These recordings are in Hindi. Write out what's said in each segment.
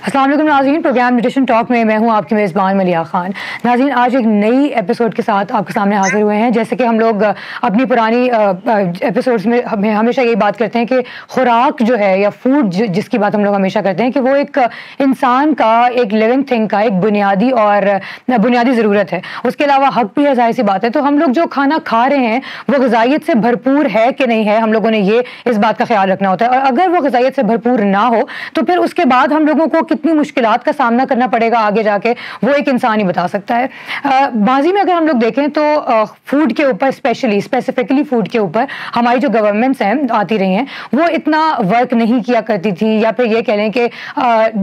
अस्सलाम वालेकुम नाज़रीन, प्रोग्राम न्यूट्रिशन टॉक में मैं हूं आपकी मेज़बान मलिया खान। नाज़रीन, आज एक नई एपिसोड के साथ आपके सामने हाजिर हुए हैं। जैसे कि हम लोग अपनी पुरानी एपिसोड्स में हमेशा यही बात करते हैं कि खुराक जो है या फूड जिसकी बात हम लोग हमेशा करते हैं कि वो एक इंसान का, एक लिविंग थिंग का एक बुनियादी ज़रूरत है। उसके अलावा हक भी है, ज़ाहिर सी बात है। तो हम लोग जो खाना खा रहे हैं वो ग़िज़ाइयत से भरपूर है कि नहीं है, हम लोगों ने ये इस बात का ख्याल रखना होता है। और अगर वो ग़िज़ाइयत से भरपूर ना हो तो फिर उसके बाद हम लोगों को कितनी मुश्किलात का सामना करना पड़ेगा आगे जाके, वो एक इंसान ही बता सकता है। माजी में अगर हम लोग देखें तो फूड के ऊपर स्पेसिफिकली फूड के ऊपर हमारी जो गवर्नमेंट्स हैं आती रही हैं वो इतना वर्क नहीं किया करती थी, या फिर ये कह लें कि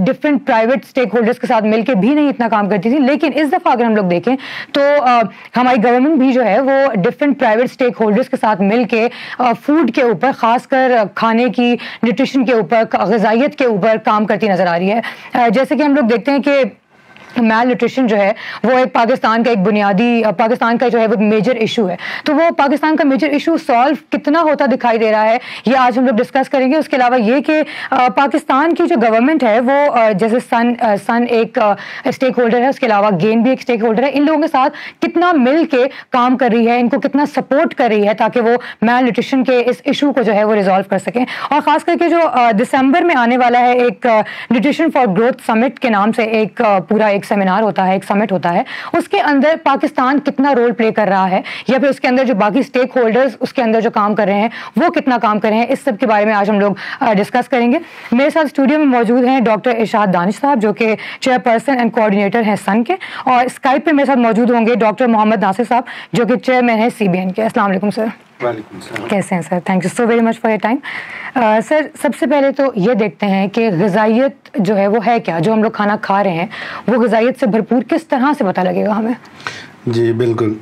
डिफरेंट प्राइवेट स्टेक होल्डर्स के साथ मिलकर भी नहीं इतना काम करती थी। लेकिन इस दफ़ा अगर हम लोग देखें तो हमारी गवर्नमेंट भी जो है वो डिफरेंट प्राइवेट स्टेक होल्डर्स के साथ मिलके फूड के ऊपर, खासकर खाने की, न्यूट्रिशन के ऊपर, ग़िज़ाइयत के ऊपर काम करती नजर आ रही है। जैसे कि हम लोग देखते हैं कि मैल न्यूट्रिशन जो है वो एक पाकिस्तान का जो है वो मेजर इशू है। तो वो पाकिस्तान का मेजर इशू सॉल्व कितना होता दिखाई दे रहा है, ये आज हम लोग डिस्कस करेंगे। उसके अलावा ये कि पाकिस्तान की जो गवर्नमेंट है वो जैसे सन एक स्टेक होल्डर है, उसके अलावा गेन भी एक स्टेक होल्डर है, इन लोगों के साथ कितना मिल के काम कर रही है, इनको कितना सपोर्ट कर रही है ताकि वो मैल न्यूट्रिशन के इस इशू को जो है वो रिजॉल्व कर सकें। और खास करके जो दिसंबर में आने वाला है एक न्यूट्रिशन फॉर ग्रोथ समिट के नाम से एक पूरा एक सेमिनार होता है, एक समिट होता है, उसके अंदर पाकिस्तान कितना रोल प्ले कर रहा है, या फिर उसके अंदर जो बाकी स्टेक होल्डर्स उसके अंदर जो काम कर रहे हैं वो कितना काम कर रहे हैं, इस सब के बारे में आज हम लोग डिस्कस करेंगे। मेरे साथ स्टूडियो में मौजूद हैं डॉक्टर इरशाद दानिश साहब जो कि चेयरपर्सन एंड कोऑर्डिनेटर हैं सन के, और स्काइप पे मेरे साथ मौजूद होंगे डॉक्टर मोहम्मद नासिर साहब जो कि चेयरमैन है CBN के। अस्सलाम वालेकुम सर। कैसे हैं sir? Thank you so very much for your time. Sir, सबसे पहले तो ये देखते हैं कि ग़िज़ाइयत जो है वो है क्या, जो हम लोग खाना खा रहे हैं वो ग़िज़ाइयत से भरपूर किस तरह से पता लगेगा हमें? जी बिल्कुल।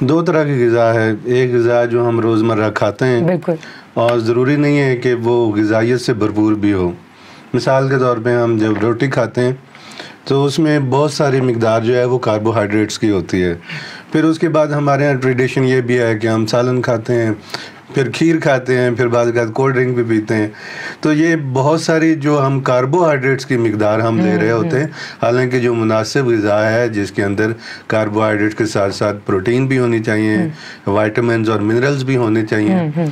दो तरह की ग़िज़ा है। एक ग़िज़ा जो हम रोज़मर्रा खाते हैं, बिल्कुल, और ज़रूरी नहीं है कि वो ग़िज़ाइयत से भरपूर भी हो। मिसाल के तौर पे हम जब रोटी खाते हैं तो उसमें बहुत सारी मिक़दार जो है वो कार्बोहाइड्रेट्स की होती है। फिर उसके बाद हमारे यहाँ ट्रेडिशन ये भी है कि हम सालन खाते हैं, फिर खीर खाते हैं, फिर बाद कोल्ड ड्रिंक भी पीते हैं। तो ये बहुत सारी जो हम कार्बोहाइड्रेट्स की मिक़दार हम ले रहे होते हैं, हालांकि जो मुनासिब ग़िज़ा है जिसके अंदर कार्बोहाइड्रेट के साथ साथ प्रोटीन भी होनी चाहिए, विटामिन्स और मिनरल्स भी होने चाहिए,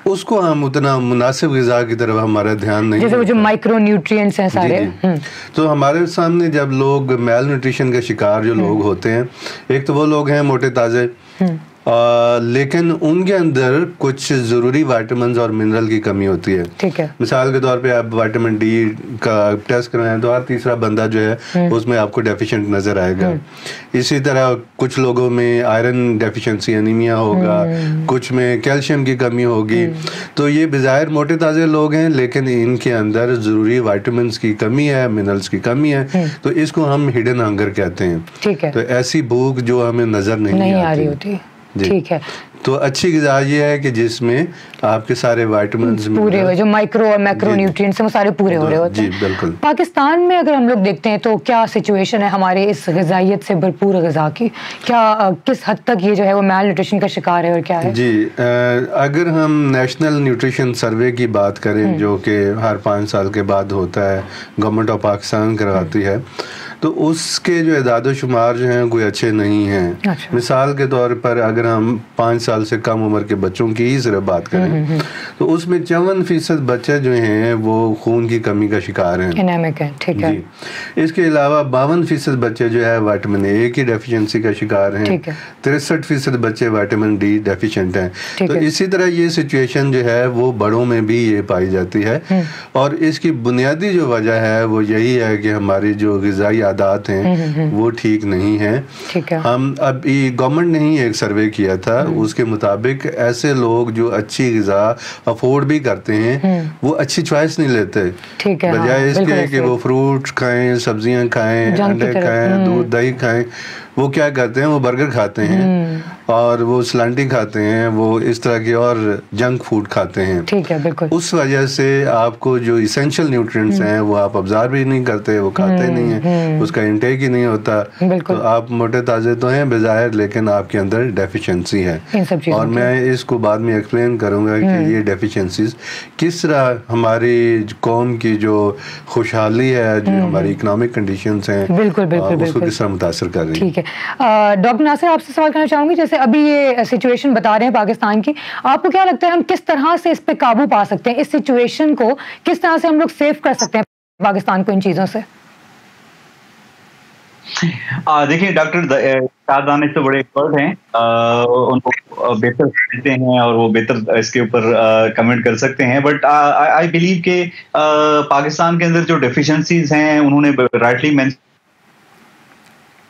उसको हम उतना मुनासिब ग़िज़ा की तरफ हमारा ध्यान नहीं, जैसे वो जो माइक्रो न्यूट्रिएंट्स हैं सारे। तो हमारे सामने जब लोग मैल न्यूट्रिशन के शिकार जो लोग होते हैं, एक तो वो लोग हैं मोटे ताज़े, लेकिन उनके अंदर कुछ ज़रूरी विटामिन्स और मिनरल की कमी होती है। ठीक है। मिसाल के तौर पे आप विटामिन D का टेस्ट कराएं तो हर तीसरा बंदा जो है उसमें आपको डेफिशिएंट नज़र आएगा। इसी तरह कुछ लोगों में आयरन डेफिशिएंसी, एनीमिया होगा, कुछ में कैल्शियम की कमी होगी। तो ये बज़ाहिर मोटे ताज़े लोग हैं, लेकिन इनके अंदर ज़रूरी विटामिन्स की कमी है, मिनरल्स की कमी है। तो इसको हम हिडन हंगर कहते हैं। ठीक है। तो ऐसी भूख जो हमें नज़र नहीं आ रही होती। ठीक है। तो अच्छी ग़िज़ा ये है कि जिसमें आपके सारे विटामिन्स पूरे हुए, जो माइक्रो और मैक्रो न्यूट्रिएंट्स हैं वो सारे पूरे हो रहे होते हैं। जी बिल्कुल। पाकिस्तान में अगर हम लोग देखते हैं तो क्या सिचुएशन है हमारे इस ग़िज़ाइयत से भरपूर ग़िज़ा की? क्या किस हद तक ये जो है वो मैल न्यूट्रिशन का शिकार है और क्या है? जी, अगर हम नेशनल न्यूट्रिशन सर्वे की बात करें जो कि हर 5 साल के बाद होता है, गवर्नमेंट ऑफ पाकिस्तान करवाती है, तो उसके जो इदाद शुमार जो हैं कोई अच्छे नहीं हैं। अच्छा। मिसाल के तौर पर अगर हम 5 साल से कम उम्र के बच्चों की ही सिर्फ बात करें तो उसमें 54% बच्चे जो हैं वो खून की कमी का शिकार हैं, एनीमिक है। ठीक है। इसके अलावा 52% बच्चे जो है विटामिन A की डेफिशिएंसी का शिकार हैं। 63% बच्चे विटामिन D डेफिशिएंट हैं। तो इसी तरह ये सिचुएशन जो है वो बड़ों में भी ये पाई जाती है, और इसकी बुनियादी जो वजह है वो यही है कि हमारी जो ग़िज़ाई आदात हैं वो ठीक नहीं है। ठीक है। हम अभी गवर्नमेंट ने ही एक सर्वे किया था, उसके मुताबिक ऐसे लोग जो अच्छी ग़िज़ा अफोर्ड भी करते हैं वो अच्छी चॉइस नहीं लेते। ठीक है। बजाय इसके कि वो फ्रूट खाएं, सब्जियां खाएं, अंडे खाएं, दूध दही खाएं, वो क्या करते हैं, वो बर्गर खाते हैं और वो स्लांटी खाते हैं, वो इस तरह के और जंक फूड खाते हैं। ठीक है, बिल्कुल। उस वजह से आपको जो इसेंशियल न्यूट्रिएंट्स हैं वो आप ऑब्जर्व ही नहीं करते, वो खाते नहीं हैं, उसका इंटेक ही नहीं होता, तो आप मोटे ताजे तो हैं बेज़ाहिर, लेकिन आपके अंदर डेफिशिएंसी है। और मैं इसको बाद में एक्सप्लेन करूंगा कि ये डेफिशिएंसीज किस तरह हमारी कौम की जो खुशहाली है, जो हमारी इकोनॉमिक कंडीशंस हैं, उसको किस तरह मुतासर कर रही है। ठीक है, डॉक्टर नासिर, आपसे सवाल करना चाहूंगी, जैसे अभी ये सिचुएशन बता रहे हैं पाकिस्तान की, आपको क्या लगता है हम किस तरह से इस पे काबू पा सकते हैं? इस सिचुएशन को किस तरह से हम लोग सेव कर सकते हैं पाकिस्तान को इन चीजों से? देखिए, डॉक्टर शाहदान तो बड़े एक्सपर्ट हैं, उनको बेहतर समझते हैं और वो बेहतर इसके ऊपर कमेंट कर सकते हैं, बट आई बिलीव के पाकिस्तान के अंदर जो डेफिशिएंसीज हैं, उन्होंने राइटली मेंशन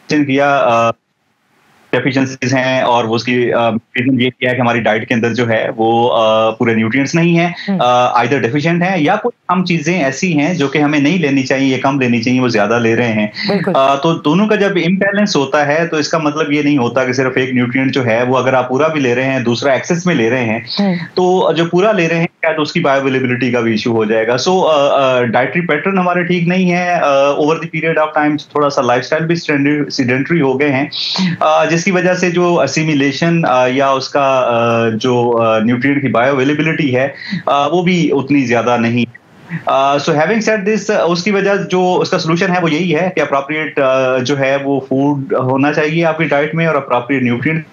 किया, डेफिशिएंसीज हैं, और वो उसकी रीजन ये किया है कि हमारी डाइट के अंदर जो है वो पूरे न्यूट्रिएंट्स नहीं है, आइदर डेफिशिएंट है या कुछ हम चीजें ऐसी हैं जो कि हमें नहीं लेनी चाहिए, कम लेनी चाहिए, वो ज्यादा ले रहे हैं। तो दोनों का जब इम्बैलेंस होता है तो इसका मतलब ये नहीं होता कि सिर्फ एक न्यूट्रिएंट जो है वो अगर आप पूरा भी ले रहे हैं, दूसरा एक्सेस में ले रहे हैं, तो जो पूरा ले रहे हैं शायद उसकी बायोअवेलेबिलिटी का भी इशू हो जाएगा। सो डाइटरी पैटर्न हमारे ठीक नहीं है, over the period of time थोड़ा सा लाइफस्टाइल भी सीडेंटरी हो गए हैं, जिसकी वजह से जो असिमिलेशन या उसका जो न्यूट्रिएंट की बायोअवेलेबिलिटी है वो भी उतनी ज्यादा नहीं। सो हैविंग सेड दिस, उसकी वजह जो उसका सोल्यूशन है वो यही है कि अप्रोप्रिएट जो है वो फूड होना चाहिए आपकी डाइट में, और अप्रोप्रिएट न्यूट्रिएंट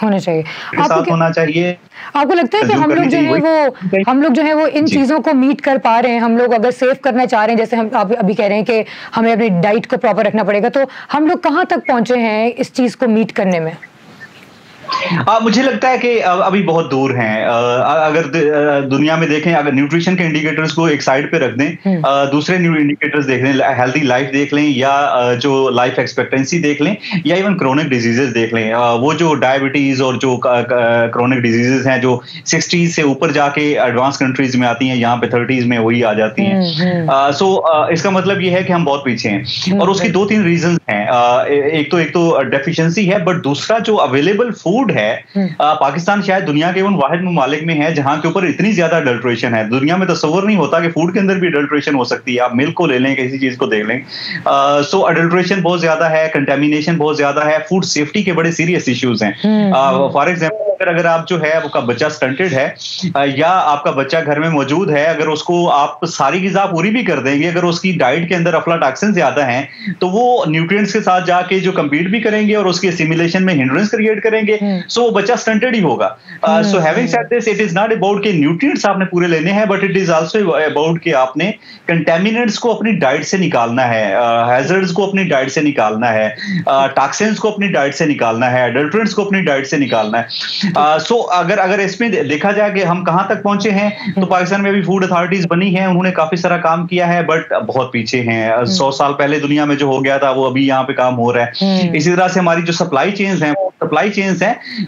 होना चाहिए, होना चाहिए। आपको लगता है कि हम लोग जो है वो इन चीजों को मीट कर पा रहे हैं? हम लोग अगर सेव करना चाह रहे हैं, जैसे हम अभी कह रहे हैं कि हमें अपनी डाइट को प्रॉपर रखना पड़ेगा, तो हम लोग कहाँ तक पहुंचे हैं इस चीज को मीट करने में? मुझे लगता है कि अभी बहुत दूर हैं। अगर दुनिया में देखें, अगर न्यूट्रिशन के इंडिकेटर्स को एक साइड पे रख दें, दूसरे न्यू इंडिकेटर्स देख लें, हेल्दी लाइफ देख लें, या जो लाइफ एक्सपेक्टेंसी देख लें, या इवन क्रोनिक डिजीजेस देख लें, वो जो डायबिटीज और जो क्रोनिक डिजीजेस हैं जो 60s से ऊपर जाके एडवांस कंट्रीज में आती हैं, यहाँ पे 30s में वही आ जाती हैं। सो इसका मतलब ये है कि हम बहुत पीछे हैं, और उसकी 2-3 रीजन हैं। एक तो डेफिशिएंसी है, बट दूसरा जो अवेलेबल फूड है, पाकिस्तान शायद दुनिया के उन वाहिद ममालिक में है जहां के ऊपर इतनी ज्यादा अडल्ट्रेशन है। दुनिया में तस्वर नहीं होता कि फूड के अंदर भी अडल्ट्रेशन हो सकती है। आप मिल्क को ले लें, किसी चीज को देख लें, सो अडल्ट्रेशन बहुत ज्यादा है, कंटेमिनेशन बहुत ज्यादा है, फूड सेफ्टी के बड़े सीरियस इश्यूज हैं। फॉर एग्जाम्पल, अगर आप जो है आपका बच्चा स्टंटेड है, या आपका बच्चा घर में मौजूद है, अगर उसको आप सारी गिज़ा पूरी भी कर देंगे, अगर उसकी डाइट के अंदर अफ्लाटॉक्सिन ज्यादा है, तो वो न्यूट्रिएंट्स के साथ जाके जो कंपीट भी करेंगे और उसके एसिमिलेशन में हिंड्रेंस क्रिएट करेंगे, सो बच्चा स्टंटेड ही होगा। So having said this, it is not about के न्यूट्रिएंट्स आपने पूरे लेने हैं, but it is also about के आपने कंटेमिनेंट्स को अपनी डाइट से निकालना है, हैजर्ड्स को अपनी डाइट से निकालना है, टॉक्सिन्स को अपनी डाइट से निकालना है, एडल्ट्रेंट्स को अपनी डाइट से निकालना है। सो अगर इसमें देखा जाए कि हम कहां तक पहुंचे हैं, तो पाकिस्तान में अभी फूड अथॉरिटीज बनी हैं, उन्होंने काफी सारा काम किया है, बट बहुत पीछे हैं। 100 साल पहले दुनिया में जो हो गया था वो अभी यहाँ पे काम हो रहा है। इसी तरह से हमारी जो सप्लाई चेन्स हैं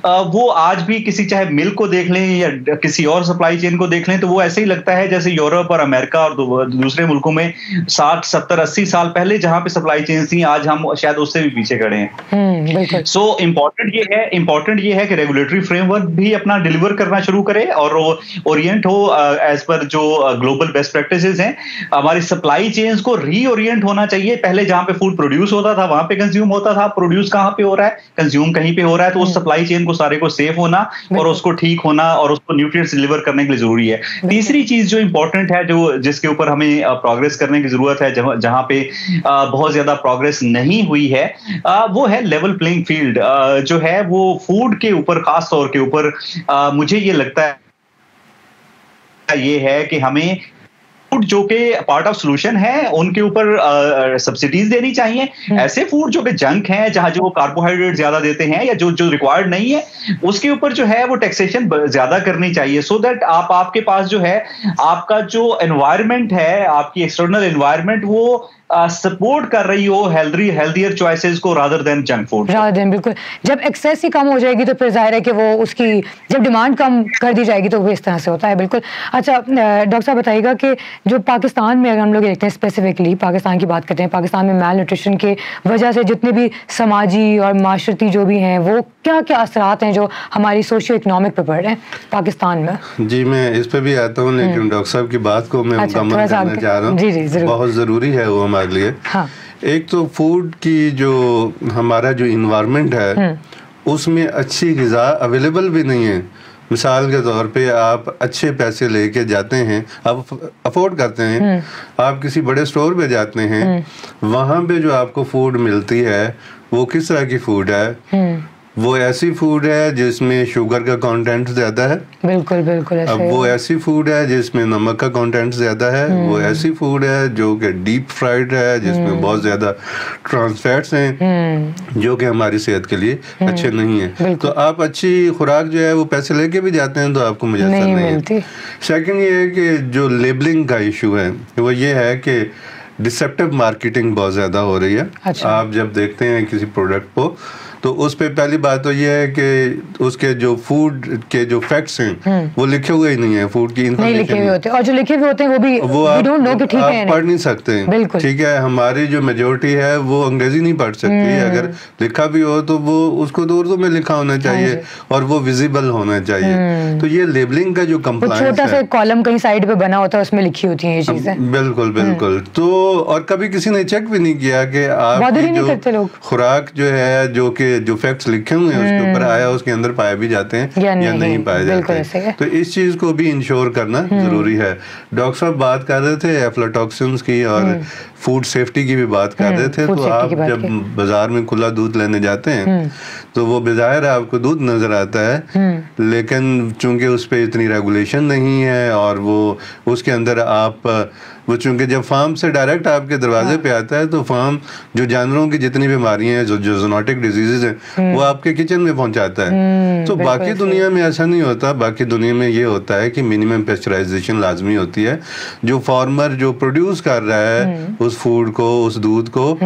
वो आज भी किसी, चाहे मिल्क को देख लें या किसी और सप्लाई चेन को देख लें, तो वो ऐसे ही लगता है जैसे यूरोप और अमेरिका और दूसरे मुल्कों में 60, 70, 80 साल पहले जहां पे सप्लाई चेन थी, आज हम शायद उससे भी पीछे खड़े हैं। सो इम्पोर्टेंट ये है कि रेगुलेटरी फ्रेमवर्क भी अपना डिलीवर करना शुरू करे और ओरिएंट हो एज पर जो ग्लोबल बेस्ट प्रैक्टिसेस हैं। हमारी सप्लाई चेन्स को रीओरिएंट होना चाहिए। पहले जहां पे फूड प्रोड्यूस होता था वहां पे कंज्यूम होता था, प्रोड्यूस कहां पे हो रहा है, कंज्यूम कहीं पे हो रहा है, तो उस सप्लाई चेन को सारे को सेफ होना और उसको ठीक होना और उसको न्यूट्रिएंट्स डिलीवर करने के लिए जरूरी है। तीसरी चीज जो इंपॉर्टेंट है, जो जिसके ऊपर हमें प्रोग्रेस करने की जरूरत है, जहां पे बहुत ज्यादा प्रोग्रेस नहीं हुई है, वो है लेवल प्लेइंग फील्ड जो है वो फूड के ऊपर, खास तौर के ऊपर मुझे ये लगता है ये है कि हमें फूड जो कि पार्ट ऑफ सोल्यूशन है उनके ऊपर सब्सिडीज देनी चाहिए। ऐसे फूड जो कि जंक हैं, जहां जो कार्बोहाइड्रेट ज्यादा देते हैं या जो रिक्वायर्ड नहीं है, उसके ऊपर जो है वो टैक्सेशन ज्यादा करनी चाहिए, सो दैट आपके पास जो है आपका जो एनवायरमेंट है, आपकी एक्सटर्नल एनवायरमेंट, वो सपोर्ट कर रही हो हेल्दियर चॉइसेस को रादर देन जंक फूड। बिल्कुल, जब एक्सेस ही कम हो जाएगी तो फिर जाहिर है कि वो उसकी जब डिमांड कम कर दी जाएगी तो वो इस तरह से होता है। बिल्कुल। अच्छा डॉक्टर साहब बताइएगा कि जो पाकिस्तान में अगर हम लोग देखते हैं, स्पेसिफिकली पाकिस्तान की बात करते हैं, पाकिस्तान में मैल न्यूट्रिशन के वजह से जितने भी समाजी और माशरती जो भी हैं वो क्या क्या असरात हैं जो हमारी सोशियो इकनॉमिक पे पड़ रहे हैं पाकिस्तान में? जी मैं इस पे भी आता हूँ, लेकिन डॉक्टर साहब की बात को मैं मुकम्मल करना चाह रहा हूँ। बहुत ज़रूरी है वो हमारे लिए। हाँ। एक तो फूड की जो हमारा जो इन्वायरमेंट है उसमें अच्छी ग़िज़ा अवेलेबल भी नहीं है। मिसाल के तौर पे आप अच्छे पैसे लेके जाते हैं, आप अफोर्ड करते हैं, आप किसी बड़े स्टोर पे जाते हैं, वहाँ पे जो आपको फूड मिलती है वो किस तरह की फूड है? वो ऐसी फूड है जिसमें शुगर का कंटेंट ज्यादा है। बिल्कुल बिल्कुल। अब वो ऐसी फूड है जिसमें नमक का कंटेंट ज्यादा है। वो ऐसी फूड है जो कि डीप फ्राइड है, जिसमें बहुत ज्यादा ट्रांस फैट्स हैं जो कि हमारी सेहत के लिए अच्छे नहीं है। तो आप अच्छी खुराक जो है वो पैसे लेके भी जाते हैं तो आपको मुयस्सर नहीं है। सेकंड ये है कि जो लेबलिंग का इशू है वो ये है कि डिसेप्टिव मार्केटिंग बहुत ज्यादा हो रही है। अच्छा। आप जब देखते हैं किसी प्रोडक्ट को तो उस पे पहली बात तो ये है कि उसके जो फूड के जो फैक्ट्स हैं वो लिखे हुए ही नहीं है, फूड की इन्फॉर्मेशन नहीं लिखे हुए होते, और जो लिखे हुए होते हैं वो आप पढ़ नहीं सकते। ठीक है, हमारी जो मेजोरिटी है वो अंग्रेजी नहीं पढ़ सकती। अगर लिखा भी हो तो वो उसको तो उर्दू में लिखा होना चाहिए और वो विजिबल होना चाहिए। तो ये लेबलिंग का जो कंप्लायंस छोटा सा कॉलम कहीं साइड पे बना होता है उसमें लिखी होती है ये चीजें। बिल्कुल बिल्कुल। तो और कभी किसी ने चेक भी नहीं किया कि आपकी जो खुराक जो है जो कि जो फैक्ट्स लिखे हुए हैं उसके ऊपर आया उसके अंदर पाए भी जाते हैं या नहीं पाए जाते हैं। तो इस चीज को भी इंश्योर करना जरूरी है। डॉक्टर साहब बात कर रहे थे एफ्लाटॉक्सिन्स की और फूड सेफ्टी की भी बात कर रहे थे। तो आप जब बाजार में खुला दूध लेने जाते हैं तो वो बेज़ाहिर आपको दूध नजर आता है, लेकिन चूंकि उस पर इतनी रेगुलेशन नहीं है और वो उसके अंदर आप वो चूंकि जब फार्म से डायरेक्ट आपके दरवाजे पे आता है तो फार्म जो जानवरों की जितनी बीमारियां हैं जो ज़ूनोटिक डिजीजेज हैं वो आपके किचन में पहुंचाता है। तो बाकी दुनिया में ऐसा नहीं होता। बाकी दुनिया में ये होता है कि मिनिमम पेस्चराइजेशन लाजमी होती है। जो फार्मर जो प्रोड्यूस कर रहा है उस फूड को, उस दूध को,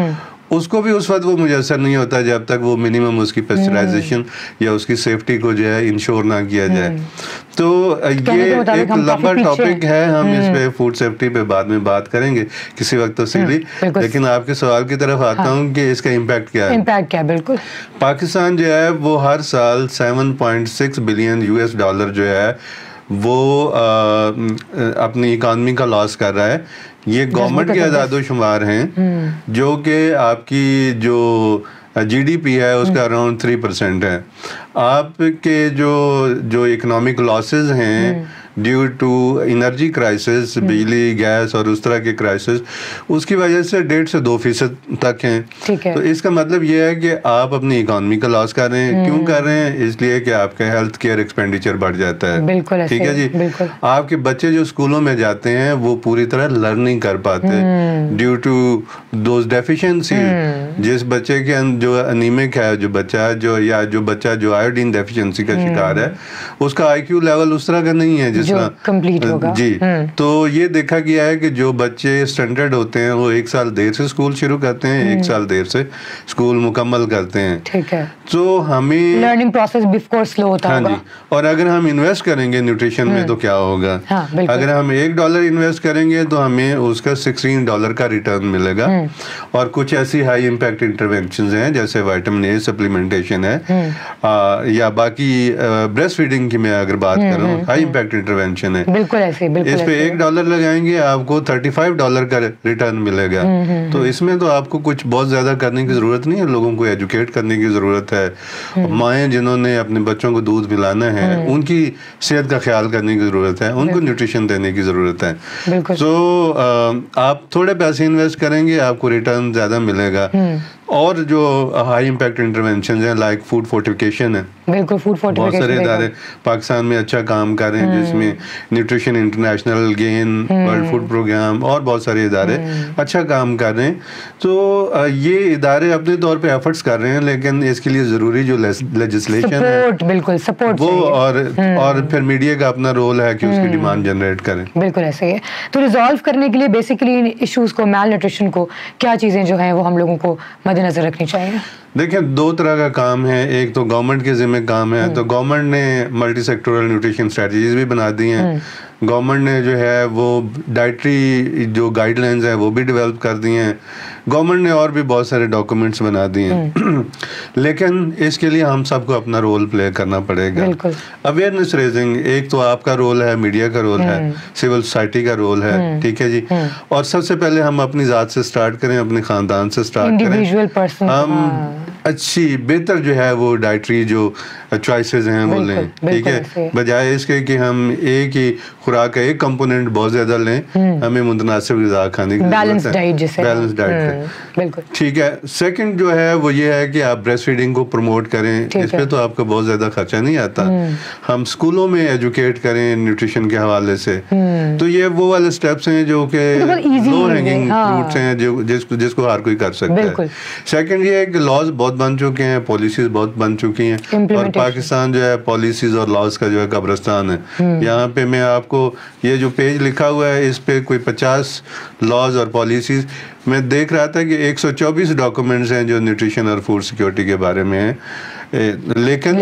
उसको भी उस वक्त वो मुयस्सर नहीं होता जब तक वो मिनिमम उसकी पेस्चराइजेशन या उसकी सेफ्टी को जो है इंश्योर ना किया जाए। तो ये एक लंबा टॉपिक है, हम इस पे फूड सेफ्टी पे बाद में बात करेंगे किसी वक्त तफसीली। लेकिन आपके सवाल की तरफ आता हूँ कि इसका इम्पैक्ट क्या है। इम्पैक्ट क्या? बिल्कुल, पाकिस्तान जो है वो हर साल 7.6 बिलियन US डॉलर जो है वो अपनी इकानमी का लॉस कर रहा है। ये गवर्नमेंट के आदादोशुमार हैं जो कि आपकी जो GDP है उसका अराउंड 3% है। आपके जो इकोनॉमिक लॉसेस हैं ड्यू टू एनर्जी क्राइसिस, बिजली गैस और उस तरह के क्राइसिस, उसकी वजह से 1.5 से 2% तक हैं। तो इसका मतलब ये है कि आप अपनी इकोनॉमी का लॉस कर रहे हैं। क्यों कर रहे हैं? इसलिए कि आपका हेल्थ केयर एक्सपेंडिचर बढ़ जाता है। बिल्कुल, ठीक है जी। आपके बच्चे जो स्कूलों में जाते हैं वो पूरी तरह लर्न नहीं कर पाते ड्यू टू दोज डेफिशिएंसी। जिस बच्चे के जो अनीमिक है, जो बच्चा जो आयोडीन डेफिशिएंसी का शिकार है, उसका IQ लेवल उस तरह का नहीं है कंप्लीट होगा। जी। तो ये देखा गया है कि जो बच्चे स्टैंडर्ड होते हैं वो 1 साल देर से स्कूल शुरू करते हैं, 1 साल देर से स्कूल मुकम्मल करते हैं। ठीक है। तो हमें लर्निंग प्रोसेस बिल्कुल स्लो होता है। हाँ जी। और अगर हम इन्वेस्ट करेंगे न्यूट्रिशन में तो क्या होगा? अगर हम $1 इन्वेस्ट करेंगे तो हमें उसका $16 का रिटर्न मिलेगा। और कुछ ऐसी हाई इम्पैक्ट इंटरवेंशन हैं जैसे विटामिन A सप्लीमेंटेशन है या बाकी ब्रेस्ट फीडिंग की मैं अगर बात करूँ, हाई इम्पैक्ट इंटरवेंशन है। बिल्कुल ऐसे, बिल्कुल इस पे $1 लगाएंगे आपको $35 का रिटर्न मिलेगा। तो इसमें तो आपको कुछ बहुत ज्यादा करने की जरूरत नहीं है, लोगों को एजुकेट करने की जरूरत है। माएँ जिन्होंने अपने बच्चों को दूध पिलाना है उनकी सेहत का ख्याल करने की जरूरत है, उनको न्यूट्रिशन देने की जरूरत है। तो आप थोड़े पैसे इन्वेस्ट करेंगे आपको रिटर्न ज्यादा मिलेगा। और जो हाई इम्पैक्ट इंटरवेंशन हैं लाइक फूड फोर्टिफिकेशन है, बिल्कुल फूड फोर्टिफिकेशन, बहुत सारे इदारे पाकिस्तान में अच्छा काम कर रहे हैं, जिसमें nutrition international, GAIN, world food programme और बहुत सारे इदारे अच्छा काम कर रहे हैं। तो ये इदारे अपने तौर पे एफर्ट्स कर रहे हैं, लेकिन इसके लिए ज़रूरी जो लेजिस्लेशन है, बिल्कुल सपोर्ट वो और फिर मीडिया का अपना रोल है कि उसकी डिमांड जनरेट करें। बिल्कुल ऐसे ही है। तो रिजॉल्व करने के लिए बेसिकली इन इश्यूज को, मैल न्यूट्रिशन को, क्या चीज़ें जो हैं वो हम लोगों को मद्देनजर रखनी चाहिए? देखिए, दो तरह का काम है। एक तो गवर्नमेंट के जिम्मे काम है, तो गवर्नमेंट ने मल्टी सेक्टोरल न्यूट्रिशन स्ट्रेटजीज भी बना दी हैं। गवर्नमेंट ने जो है वो डाइटरी जो गाइडलाइंस हैं वो भी डेवलप कर दी हैं। गवर्नमेंट ने और भी बहुत सारे डॉक्यूमेंट्स बना दिए हैं। लेकिन इसके लिए हम सबको अपना रोल प्ले करना पड़ेगा। अवेयरनेस रेजिंग एक तो आपका रोल है, मीडिया का रोल है, सिविल सोसाइटी का रोल है, ठीक है जी। और सबसे पहले हम अपनी ज़ात से स्टार्ट करें, अपने ख़ानदान से स्टार्ट करें। हम अच्छी बेहतर जो है वो डाइटरी जो चॉइसेस हैं वो लें, ठीक है, बजाय इसके कि हम एक ही खुराक का एक कंपोनेंट बहुत ज्यादा लें। हमें मुतनासिब ग़िज़ा खाने की बैलेंस डाइट, बिल्कुल ठीक है। सेकंड जो है वो ये है कि आप ब्रेस्ट फीडिंग को प्रमोट करें। इस पे तो आपका बहुत ज्यादा खर्चा नहीं आता। हम स्कूलों में एजुकेट करें न्यूट्रिशन के हवाले से। तो ये वो वाले स्टेप्स हैं जो कि लो हैंगिंग फ्रूट्स हैं जो जिसको हर कोई कर सकता है। सेकंड ये है कि लॉज बहुत बन चुके हैं, पॉलिसीज बहुत बन चुकी हैं, और पाकिस्तान जो है पॉलिसीज और लॉज का जो है कब्रिस्तान है। यहाँ पे मैं आपको ये जो पेज लिखा हुआ है इस पे कोई 50 लॉज और पॉलिसीज मैं देख रहा था कि 124 डॉक्यूमेंट्स हैं जो न्यूट्रिशन और फूड सिक्योरिटी के बारे में हैं, लेकिन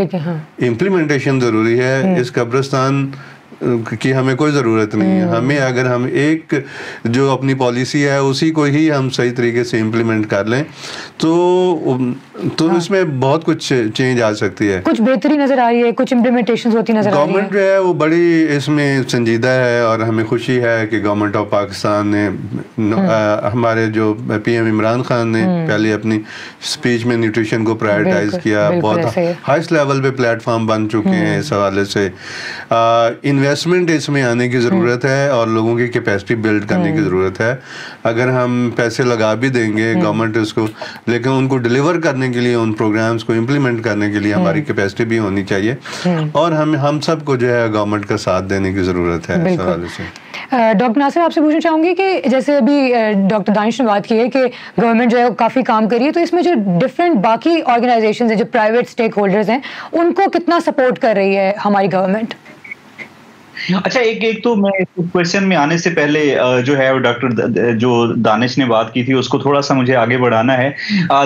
इम्प्लीमेंटेशन ज़रूरी है। इस कब्रिस्तान की हमें कोई ज़रूरत नहीं है। हमें अगर हम एक जो अपनी पॉलिसी है उसी को ही हम सही तरीके से इम्प्लीमेंट कर लें तो इसमें बहुत कुछ चेंज आ सकती है। कुछ बेहतरी नज़र आ रही है, कुछ इम्प्लीमेंटेशन होती नज़र आ रही है। गवर्नमेंट जो है वो बड़ी इसमें संजीदा है और हमें खुशी है कि गवर्नमेंट ऑफ पाकिस्तान ने हमारे जो पीएम इमरान खान ने पहले अपनी स्पीच में न्यूट्रिशन को प्रायोरिटाइज किया। बहुत हाईएस्ट लेवल पे प्लेटफॉर्म बन चुके हैं इस हवाले से। इन्वेस्टमेंट इसमें आने की ज़रूरत है और लोगों की कैपेसिटी बिल्ड करने की ज़रूरत है। अगर हम पैसे लगा भी देंगे गवर्नमेंट उसको, लेकिन उनको डिलीवर करने के लिए, उन प्रोग्राम्स को इम्प्लीमेंट करने के लिए हमारी कैपेसिटी भी होनी चाहिए और हम सबको जो है गवर्नमेंट का साथ देने की ज़रूरत है इस हवाले से। डॉक्टर नासिर, आपसे पूछना चाहूँगी कि जैसे अभी डॉक्टर दानिश ने बात की है कि गवर्नमेंट जो है काफ़ी काम कर रही है, तो इसमें जो डिफरेंट बाकी ऑर्गेनाइजेशंस हैं, जो प्राइवेट स्टेक होल्डर्स हैं, उनको कितना सपोर्ट कर रही है हमारी गवर्नमेंट? अच्छा, एक तो मैं क्वेश्चन में आने से पहले जो है डॉक्टर जो दानिश ने बात की थी उसको थोड़ा सा मुझे आगे बढ़ाना है।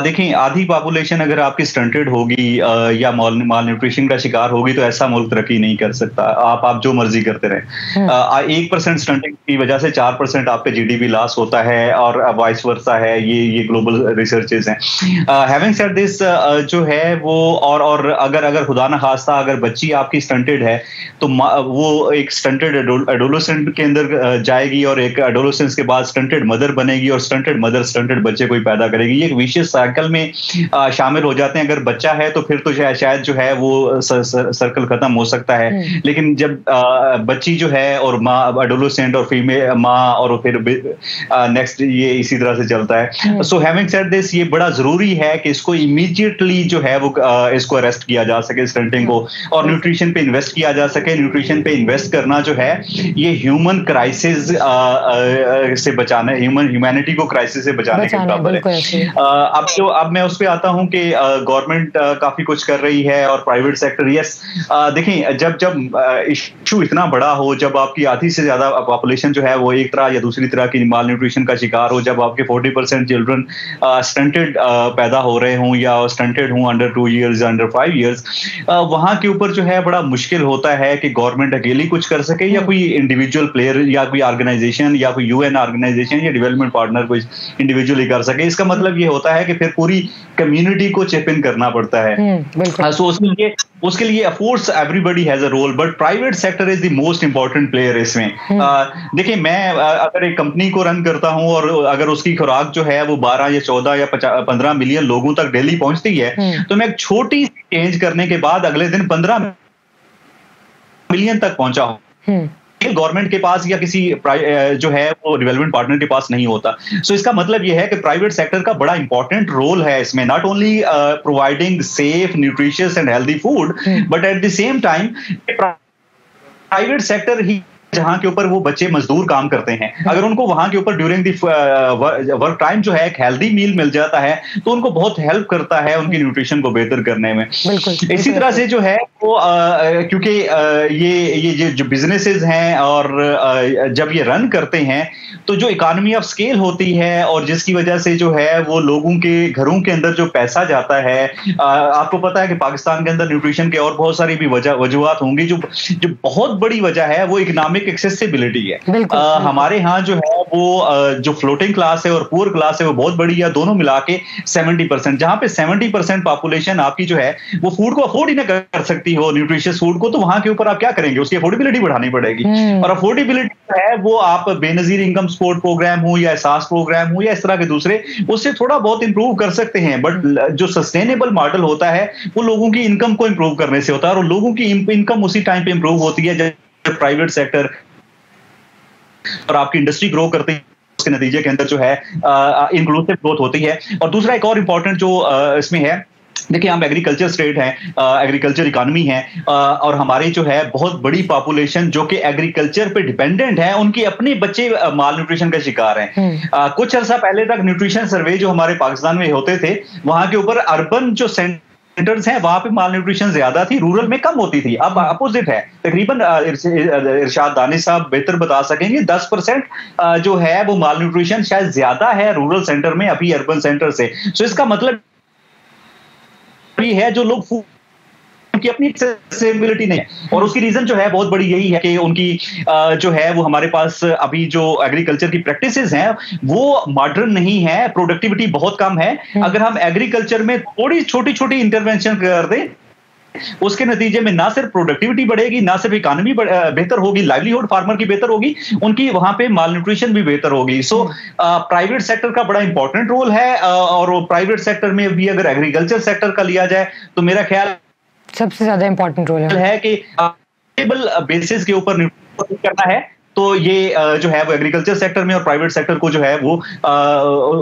देखें, आधी पॉपुलेशन अगर आपकी स्टंटेड होगी या माल न्यूट्रिशन का शिकार होगी तो ऐसा मुल्क तरक्की नहीं कर सकता। आप जो मर्जी करते रहे। 1% स्टंटिंग की वजह से 4% आपके जीडीपी लॉस होता है और वाइस वर्सा है। ये ग्लोबल रिसर्चेस हैं। हैविंग सेड दिस जो है वो और अगर खुदा न खास्ता अगर बच्ची आपकी स्टंटेड है तो वो एक स्टंटेड एडोलेसेंट के अंदर जाएगी और एक एडोलेसेंस के बाद स्टंटेड मदर बनेगी और स्टंटेड मदर स्टंटेड बच्चे कोई पैदा करेगी। ये एक विशियस साइकिल में शामिल हो जाते हैं। अगर बच्चा है तो फिर तो शायद जो है वो सर्कल खत्म हो सकता है, लेकिन जब बच्ची जो है और माँ एडोलेसेंट और फीमेल माँ और फिर नेक्स्ट ये इसी तरह से चलता है। सो हैविंग सेड दिस, ये बड़ा जरूरी है कि इसको इमीडिएटली जो है वो इसको अरेस्ट किया जा सके स्टंटिंग को, और न्यूट्रिशन पे इन्वेस्ट किया जा सके। न्यूट्रिशन पे इन्वेस्ट करना जो है ये ह्यूमन क्राइसिस से बचाना, ह्यूमैनिटी को क्राइसिस से बचाने के बराबर है। अब मैं उस पे आता हूं कि गवर्नमेंट काफी कुछ कर रही है और प्राइवेट सेक्टर, यस। देखें, जब इशू इतना बड़ा हो, जब आपकी आधी से ज्यादा पॉपुलेशन जो है वो एक तरह या दूसरी तरह की माल न्यूट्रिशन का शिकार हो, जब आपके 40% चिल्ड्रन स्टंटेड पैदा हो रहे हों या स्टंटेड हों अंडर 2 years अंडर 5 years, वहां के ऊपर जो है बड़ा मुश्किल होता है कि गवर्नमेंट अकेली कुछ कर सके या कोई इंडिविजुअल प्लेयर या कोई ऑर्गेनाइजेशन या कोई यूएन ऑर्गेनाइजेशन या डेवलपमेंट पार्टनर कोई इंडिविजुअली कर सके। इसका मतलब ये होता है कि फिर पूरी कम्युनिटी को चिप इन करना पड़ता है। सो उसके लिए of course everybody has a role, but private sector is the most important player इसमें। देखिए, मैं अगर एक कंपनी को रन करता हूं और अगर उसकी खुराक जो है वो 12 या 14 या 15 मिलियन लोगों तक डेली पहुंचती है, तो मैं एक छोटी सी चेंज करने के बाद अगले दिन 15 मिलियन तक पहुंचा हूं। स्केल गवर्नमेंट के पास या किसी जो है वो डेवलपमेंट पार्टनर के पास नहीं होता। सो इसका मतलब ये है कि प्राइवेट सेक्टर का बड़ा इंपॉर्टेंट रोल है इसमें, not only providing safe, nutritious and healthy food, but at the same time private sector ही जहां के ऊपर वो बच्चे मजदूर काम करते हैं, अगर उनको वहां के ऊपर ड्यूरिंग दी वर्क टाइम जो है एक हेल्दी मील मिल जाता है तो उनको बहुत हेल्प करता है उनकी न्यूट्रिशन को बेहतर करने में। इसी तरह से जो है वो क्योंकि ये जो बिजनेसेस हैं और जब ये रन करते हैं तो जो इकोनॉमी ऑफ स्केल होती है और जिसकी वजह से जो है वो लोगों के घरों के अंदर जो पैसा जाता है, आपको पता है कि पाकिस्तान के अंदर न्यूट्रिशन के और बहुत सारी भी वजूहात होंगी, जो बहुत बड़ी वजह है वो इकोनॉमिक एक्सेसिबिलिटी है। हमारे यहाँ जो है वो जो फ्लोटिंग क्लास है और पुअर क्लास है वो बहुत बड़ी है, दोनों मिला के 70%, जहां पे 70% पॉपुलेशन आपकी जो है वो फूड को अफोर्ड ही ना कर सकती हो, न्यूट्रिशियस फूड को, तो वहां के ऊपर आप क्या करेंगे, उसकी अफोर्डेबिलिटी बढ़ानी पड़ेगी। और अफोर्डेबिलिटी है वो आप बेनजीर इनकम सपोर्ट प्रोग्राम हो या एहसास प्रोग्राम हो या इस तरह के दूसरे, उससे थोड़ा बहुत इंप्रूव कर सकते हैं, बट जो सस्टेनेबल मॉडल होता है वो लोगों की इनकम को इंप्रूव करने से होता है, और लोगों की इनकम उसी टाइम पे इंप्रूव होती है जब प्राइवेट सेक्टर और आपकी इंडस्ट्री ग्रो करती है, उसके नतीजे के अंदर जो है इंक्लूसिव ग्रोथ होती है। और दूसरा एक और इंपॉर्टेंट जो इसमें है, देखिए हम एग्रीकल्चर स्टेट हैं, एग्रीकल्चर इकोनॉमी है, और हमारे जो है बहुत बड़ी पॉपुलेशन जो कि एग्रीकल्चर पे डिपेंडेंट है, उनके अपने बच्चे माल न्यूट्रिशन का शिकार हैं। कुछ अर्सा पहले तक न्यूट्रिशन सर्वे जो हमारे पाकिस्तान में होते थे, वहां के ऊपर अर्बन जो सेंटर्स हैं वहां पे माल न्यूट्रिशन ज्यादा थी, रूरल में कम होती थी। अब अपोजिट है, तकरीबन इरशाद दानिश साहब बेहतर बता सकेंगे, 10% जो है वो माल न्यूट्रिशन शायद ज्यादा है रूरल सेंटर में अभी अर्बन सेंटर से। सो इसका मतलब है जो लोग उनकी अपनी एक्सेसिबिलिटी नहीं है, और उसकी रीजन जो है बहुत बड़ी यही है कि उनकी जो है वो हमारे पास अभी जो एग्रीकल्चर की प्रैक्टिसेस हैं वो मॉडर्न नहीं है, प्रोडक्टिविटी बहुत कम है। अगर हम एग्रीकल्चर में थोड़ी छोटी छोटी इंटरवेंशन कर दें, उसके नतीजे में ना सिर्फ प्रोडक्टिविटी बढ़ेगी, ना सिर्फ इकोनॉमी बेहतर होगी, लाइवलीहुड फार्मर की बेहतर होगी, उनकी वहां पे माल न्यूट्रिशन भी बेहतर होगी। सो प्राइवेट सेक्टर का बड़ा इंपॉर्टेंट रोल है, और प्राइवेट सेक्टर में भी अगर एग्रीकल्चर सेक्टर का लिया जाए तो मेरा ख्याल सबसे ज्यादा इंपॉर्टेंट रोल है कि बेसिस के ऊपर करना है, तो ये जो है वो एग्रीकल्चर सेक्टर में और प्राइवेट सेक्टर को जो है वो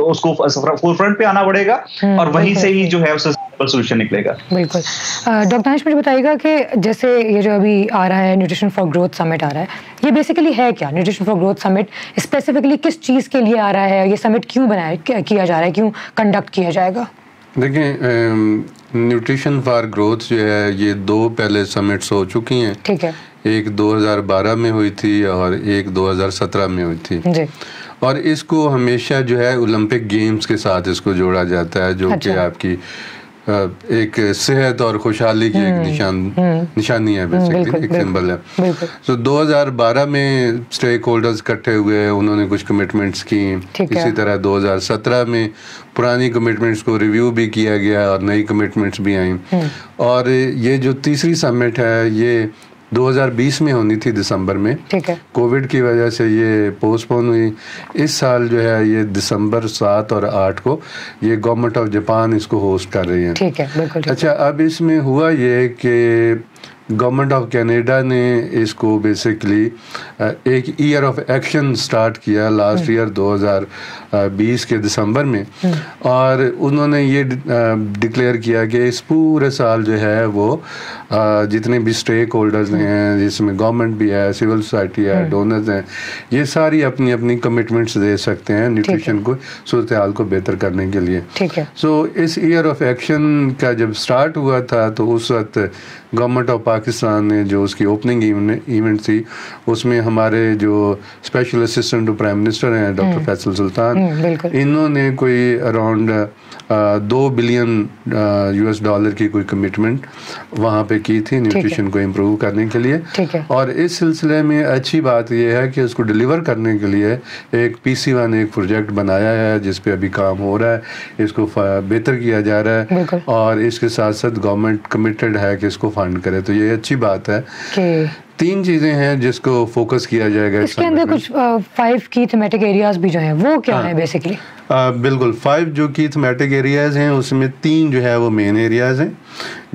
उसको फोरफ्रंट पे आना पड़ेगा, और वहीं से ही जो है उससे सोल्यूशन निकलेगा। बिल्कुल। डॉक्टर दानिश मुझे बताइएगा कि जैसे ये जो अभी आ रहा है न्यूट्रिशन फॉर ग्रोथ समिट आ रहा है, ये बेसिकली है क्या? Nutrition for growth summit specifically किस चीज़ के लिए आ रहा है? ये समिट क्यों किया जा रहा है, क्यों कंडक्ट किया जाएगा? देखिए, न्यूट्रिशन फॉर ग्रोथ जो है ये 2 पहले समिट्स हो चुकी हैं। ठीक है। एक 2012 में हुई थी और एक 2017 में हुई थी जी। और इसको हमेशा जो है ओलंपिक गेम्स के साथ इसको जोड़ा जाता है, जो कि आपकी एक सेहत और खुशहाली की एक निशानी है, बेसिकली एक सिंबल है। तो 2012 में स्टेक होल्डर्स इकट्ठे हुए, उन्होंने कुछ कमिटमेंट्स की। इसी तरह 2017 में पुरानी कमिटमेंट्स को रिव्यू भी किया गया और नई कमिटमेंट्स भी आई। और ये जो तीसरी समिट है ये 2020 में होनी थी दिसंबर में, ठीक है, कोविड की वजह से ये पोस्टपोन हुई। इस साल जो है ये दिसंबर 7 और 8 को ये गवर्नमेंट ऑफ जापान इसको होस्ट कर रही है। ठीक है, बिल्कुल। अच्छा, अब इसमें हुआ ये कि गवर्नमेंट ऑफ कनाडा ने इसको बेसिकली एक ईयर ऑफ एक्शन स्टार्ट किया लास्ट ईयर 2020 के दिसंबर में, और उन्होंने ये डिक्लेयर किया कि इस पूरे साल जो है वो जितने भी स्टेक होल्डर्स हैं, जिसमें गवर्नमेंट भी है, सिविल सोसाइटी है, डोनर्स हैं, ये सारी अपनी अपनी कमिटमेंट्स दे सकते हैं न्यूट्रिशन को, सूरत हाल को बेहतर करने के लिए। ठीक है। सो इस ईयर ऑफ एक्शन का जब स्टार्ट हुआ था तो उस वक्त गवर्नमेंट ऑफ पाकिस्तान ने जो उसकी ओपनिंग इवेंट थी उसमें हमारे जो special assistant to prime minister हैं डॉक्टर फैसल सुल्तान, इन्होंने कोई अराउंड 2 बिलियन US डॉलर की कोई कमिटमेंट वहाँ पे की थी न्यूट्रिशन को इम्प्रूव करने के लिए। और इस सिलसिले में अच्छी बात यह है कि उसको डिलीवर करने के लिए एक PC1 एक प्रोजेक्ट बनाया है जिस पे अभी काम हो रहा है, इसको बेहतर किया जा रहा है, और इसके साथ साथ गवर्नमेंट कमिटेड है कि इसको फंड करे। तो ये अच्छी बात है। 3 चीज़ें हैं जिसको फोकस किया जाएगा। इसके अंदर कुछ 5 की थीमेटिक एरियाज भी जो हैं वो क्या है बेसिकली? बिल्कुल, 5 जो की थीमेटिक एरियाज हैं उसमें 3 जो है वो मेन एरियाज हैं।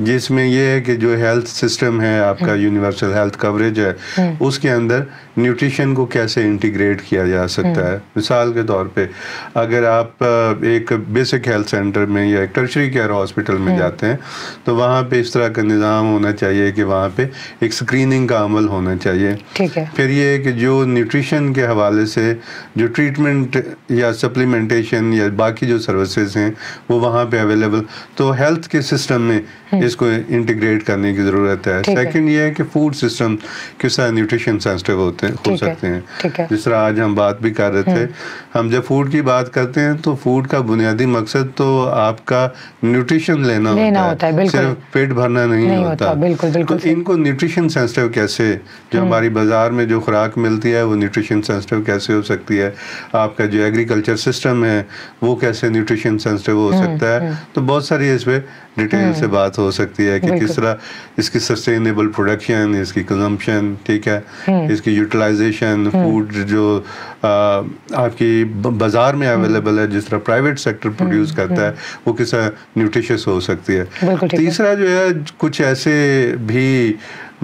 जिसमें ये है कि जो हेल्थ सिस्टम है आपका, यूनिवर्सल हेल्थ कवरेज है, उसके अंदर न्यूट्रिशन को कैसे इंटीग्रेट किया जा सकता है। मिसाल के तौर पे अगर आप एक बेसिक हेल्थ सेंटर में या एक टर्शरी केयर हॉस्पिटल में जाते हैं तो वहाँ पे इस तरह का निज़ाम होना चाहिए कि वहाँ पे एक स्क्रीनिंग का अमल होना चाहिए। ठीक है। फिर ये है कि जो न्यूट्रिशन के हवाले से जो ट्रीटमेंट या सप्लीमेंटेशन या बाकी जो सर्विसेज हैं वो वहाँ पे अवेलेबल, तो हेल्थ के सिस्टम में इसको इंटीग्रेट करने की ज़रूरत है। सेकंड ये है कि फूड सिस्टम किस तरह न्यूट्रिशन सेंसिटिव हो सकते हैं। जिस तरह आज हम बात भी कर रहे थे, हम जब फूड की बात करते हैं तो फूड का बुनियादी मकसद तो आपका न्यूट्रिशन लेना होता है, सिर्फ पेट भरना नहीं होता। तो इनको न्यूट्रिशन सेंसिटिव कैसे, जो हमारी बाजार में जो खुराक मिलती है वो न्यूट्रिशन सेंसिटिव कैसे हो सकती है, आपका जो एग्रीकल्चर सिस्टम है वो कैसे न्यूट्रिशन सेंसिटिव हो सकता है। तो बहुत सारी इस पे डिटेल से बात हो सकती है कि किस तरह इसकी सस्टेनेबल प्रोडक्शन, इसकी कंजम्पशन, ठीक है, इसकी यूटिलाइजेशन, फूड जो आपकी बाजार में अवेलेबल है, जिस तरह प्राइवेट सेक्टर प्रोड्यूस करता है, वो किस तरह न्यूट्रिशियस हो सकती है। तीसरा जो है, कुछ ऐसे भी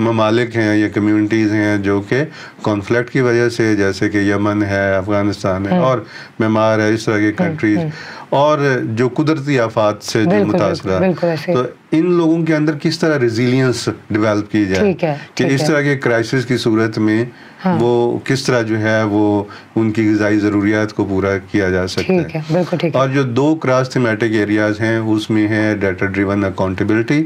ममालिक हैं या कम्युनिटीज़ हैं जो कि कॉन्फ्लिक्ट की वजह से, जैसे कि यमन है, अफ़गानिस्तान है और म्यांमार है, इस तरह की कंट्रीज़, और जो कुदरती आफात से जो मुतासरा, तो इन लोगों के अंदर किस तरह रेजिलियंस डेवलप की जाए कि इस तरह के क्राइसिस की सूरत में वो किस तरह जो है वो उनकी ग़िज़ाई ज़रूरियात को पूरा किया जा सकता है। और जो दो क्रॉस थीमेटिक एरियाज़ हैं उसमें है डाटा ड्रिवन अकाउंटेबिलिटी,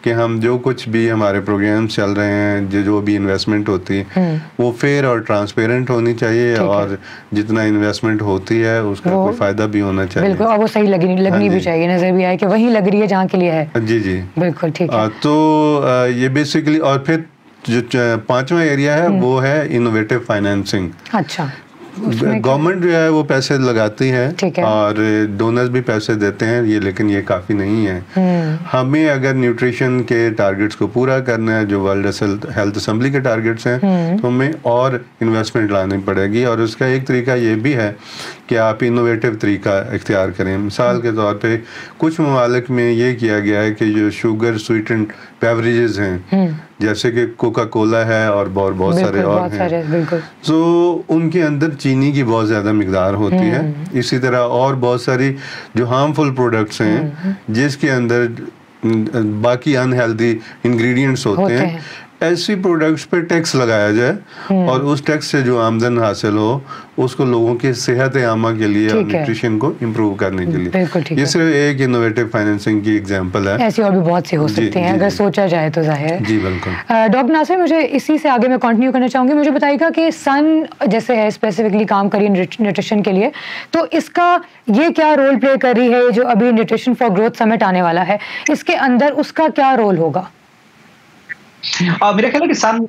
कि हम जो कुछ भी हमारे प्रोग्राम चल रहे हैं, जो भी इन्वेस्टमेंट होती है वो फेयर और ट्रांसपेरेंट होनी चाहिए, और जितना इन्वेस्टमेंट होती है उसका कोई फ़ायदा भी होना चाहिए। बिल्कुल, और वो सही लगनी भी चाहिए, नजर भी आए कि वहीं लग रही है जहाँ के लिए है। जी जी बिल्कुल ठीक है। तो ये बेसिकली, और फिर जो पांचवा एरिया है वो है इनोवेटिव फाइनेंसिंग। अच्छा, गवर्नमेंट जो है वो पैसे लगाती है और डोनर्स भी पैसे देते हैं, ये लेकिन ये काफ़ी नहीं है। हमें अगर न्यूट्रिशन के टारगेट्स को पूरा करना है, जो वर्ल्ड हेल्थ असेंबली के टारगेट्स हैं, तो हमें और इन्वेस्टमेंट लानी पड़ेगी। और उसका एक तरीका ये भी है कि आप इनोवेटिव तरीका इख्तियार करें। मिसाल के तौर पे कुछ ममालिक में ये किया गया है कि जो शुगर स्वीटेंड बेवरेजेस हैं, जैसे कि कोका कोला है और बहुत सारे और हैं, तो उनके अंदर चीनी की बहुत ज़्यादा मिकदार होती है। इसी तरह और बहुत सारी जो हार्मफुल प्रोडक्ट्स हैं जिसके अंदर बाकी अनहेल्दी इंग्रेडिएंट्स होते हैं, ऐसी प्रोडक्ट्स पे टैक्स लगाया जाए और उस टैक्स से जो आमदन हासिल हो उसको लोगों की सेहत आमा के लिए और न्यूट्रिशन को इम्प्रूव करने के लिए। ये सिर्फ एक इनोवेटिव फाइनेंसिंग की एग्जांपल है, ऐसी और भी बहुत सी हो सकती हैं अगर सोचा जाए तो जाहिर। जी बिल्कुल। डॉक्टर नासिर, मुझे इसी से आगे मैं कंटिन्यू करना चाहूँगी। मुझे बताइएगा कि सन जैसे है स्पेसिफिकली काम करी न्यूट्रिशन के लिए, तो इसका ये क्या रोल प्ले कर रही है जो अभी न्यूट्रिशन फॉर ग्रोथ समिट आने वाला है, इसके अंदर उसका क्या रोल होगा? मेरा ख्याल है कि सन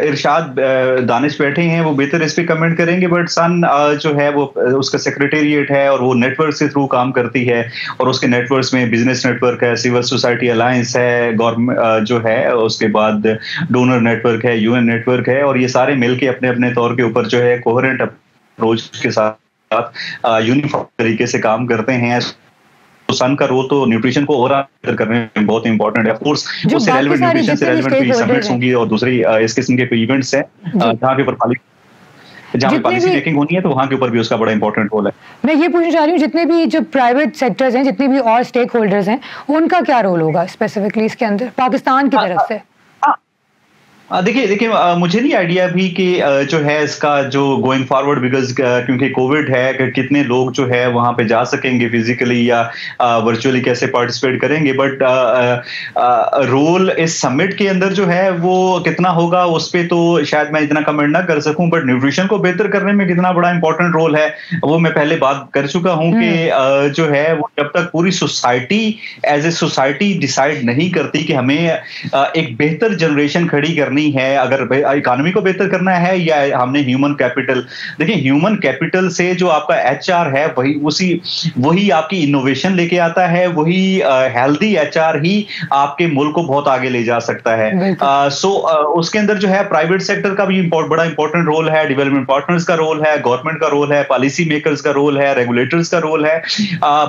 इरशाद दानिश बैठे हैं, वो बेहतर इस पे कमेंट करेंगे, बट सन जो है वो उसका सेक्रेटेरिएट है और वो नेटवर्क से थ्रू काम करती है, और उसके नेटवर्क्स में बिजनेस नेटवर्क है, सिविल सोसाइटी अलायंस है, गवर्नमेंट जो है, उसके बाद डोनर नेटवर्क है, यूएन नेटवर्क है, और ये सारे मिलके अपने अपने तौर के ऊपर जो है कोहेरेंट अप्रोच के साथ यूनिफॉर्म तरीके से काम करते हैं। तो सन का रोल तो न्यूट्रिशन को ओवरऑल करने में बहुत इंपॉर्टेंट है। ऑफ कोर्स उससे रेलेवेंट न्यूट्रिशन से रेलेवेंट समिट्स होंगी और दूसरी इस किस्म के इवेंट्स हैं जहाँ पे पॉलिसी मेकिंग होनी है, तो वहाँ के ऊपर भी उसका बड़ा इंपॉर्टेंट रोल है। मैं ये पूछना चाह रही हूँ, जितने भी जो प्राइवेट सेक्टर्स हैं, जितने भी और स्टेक होल्डर्स हैं, उनका क्या रोल होगा स्पेसिफिकली इसके अंदर पाकिस्तान की तरफ से? देखिए मुझे नहीं आइडिया अभी कि जो है इसका जो गोइंग फॉरवर्ड, बिकॉज क्योंकि कोविड है कि कितने लोग जो है वहां पे जा सकेंगे फिजिकली या वर्चुअली कैसे पार्टिसिपेट करेंगे, बट रोल इस समिट के अंदर जो है वो कितना होगा उस पे तो शायद मैं इतना कमेंट ना कर सकूं, बट न्यूट्रिशन को बेहतर करने में कितना बड़ा इंपॉर्टेंट रोल है वो मैं पहले बात कर चुका हूं कि जो है वो जब तक पूरी society as a society decide नहीं करती कि हमें एक बेहतर जनरेशन खड़ी करनी करनी है, अगर इकोनॉमी को बेहतर करना है या हमने ह्यूमन कैपिटल, देखिए ह्यूमन कैपिटल से जो आपका एचआर है वही आपकी इनोवेशन लेके आता है, वही हेल्दी एचआर ही आपके मुल्क को बहुत आगे ले जा सकता है। उसके अंदर जो है प्राइवेट सेक्टर का भी बड़ा इंपॉर्टेंट रोल है, डेवलपमेंट पार्टनर्स का रोल है, गवर्नमेंट का रोल है, पॉलिसी मेकर्स का रोल है, रेगुलेटर्स का रोल है।